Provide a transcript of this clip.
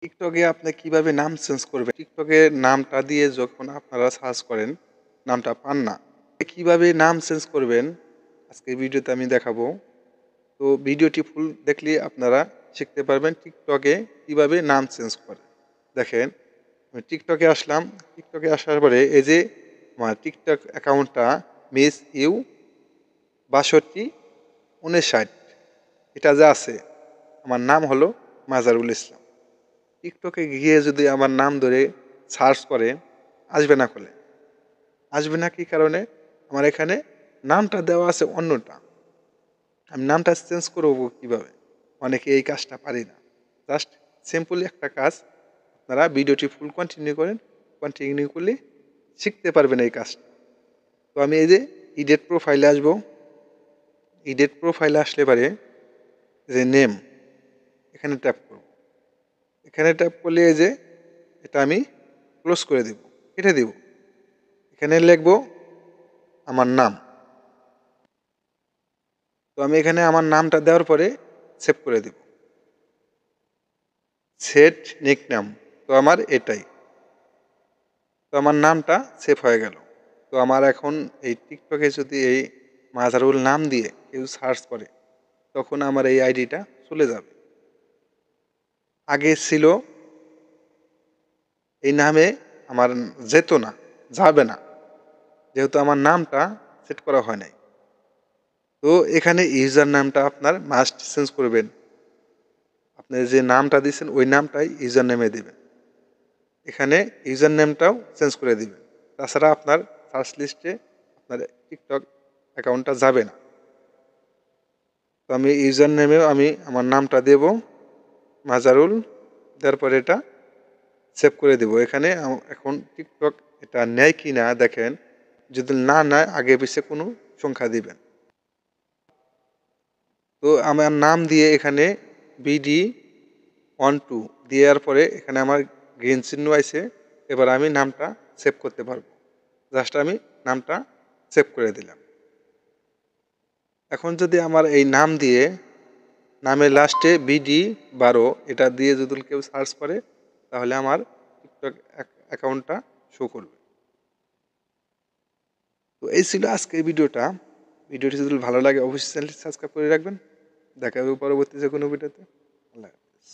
টিকটকে আপনি কিভাবে নাম চেঞ্জ করবেন? টিকটকের নামটা দিয়ে যখন আপনারা সার্চ করেন, নামটা পান না। কিভাবে নাম চেঞ্জ করবেন? আজকের ভিডিওতে আমি দেখাবো। তো ভিডিওটি ফুল দেখলে আপনারা শিখতে পারবেন টিকটকে কিভাবে নাম চেঞ্জ করে। দেখেন, আমি টিকটকে আসলাম। টিকটকে আসার পরে এই যে আমার টিকটক অ্যাকাউন্টটা মিস ইউ ৬২৫৯ এটা যে আছে, আমার নাম হলো মাজারুল ইসলাম। টিকটকে গিয়ে যদি আমার নাম ধরে সার্চ করে, আসবে না খোলে। আসবে না কি কারণে? আমার এখানে নামটা দেওয়া আছে অন্যটা। আমি নামটা চেঞ্জ করবো কিভাবে? অনেকে এই কাজটা পারি না। জাস্ট সিম্পলি একটা কাজ, আপনারা ভিডিওটি ফুল কন্টিনিউ করেন। কন্টিনিউ করলে শিখতে পারবেন এই কাজটা। তো আমি এই যে এডিট প্রোফাইলে আসবো। এডিট প্রোফাইলে আসলে পারে যে নেম, এখানে ট্যাপ করব। এখানে ট্যাপ করলে এই যে এটা আমি ক্লোজ করে দিব, কেটে দিব। এখানে লিখবো আমার নাম। তো আমি এখানে আমার নামটা দেওয়ার পরে সেভ করে দিব। সেট নিকনেম, তো আমার এটাই। তো আমার নামটা সেভ হয়ে গেল। তো আমার এখন এই টিকটকে যদি এই মাজারুল নাম দিয়ে কেউ সার্চ করে, তখন আমার এই আইডিটা চলে যাবে। আগে ছিল এই নামে আমার যেত না, যাবে না, যেহেতু আমার নামটা সেট করা হয় নাই। তো এখানে ইউজার নামটা আপনার মাস্ট চেঞ্জ করবেন। আপনি যে নামটা দিচ্ছেন ওই নামটাই ইউজার নেমে দিবেন। এখানে ইউজার নেমটাও চেঞ্জ করে দিবেন। তাছাড়া আপনার সার্চ লিস্টে আপনার টিকটক অ্যাকাউন্টটা যাবে না। তো আমি ইউজার নেমেও আমি আমার নামটা দেব মাজারুল, দেওয়ার পরে এটা সেভ করে দেব। এখানে এখন টিকটক এটা নেয় কি না দেখেন। যদি না নেয়, আগে পিছিয়ে কোনো সংখ্যা দিবেন। তো আমার নাম দিয়ে এখানে BD12 দেওয়ার পরে এখানে আমার গ্রিন চিহ্ন আছে। এবার আমি নামটা সেভ করতে পারবো। জাস্ট আমি নামটা সেভ করে দিলাম। এখন যদি আমার এই নাম দিয়ে, নামের লাস্টে BD12 এটা দিয়ে যদি কেউ সার্চ করে, তাহলে আমার টিকটক অ্যাকাউন্টটা শো করবে। তো এই ছিল আজকের ভিডিওটা। ভিডিওটি যদি ভালো লাগে অবশ্যই চ্যানেলটি সাবস্ক্রাইব করে রাখবেন। দেখা হবে পরবর্তী যে কোনো ভিডিওতে। আল্লাহ হাফেজ।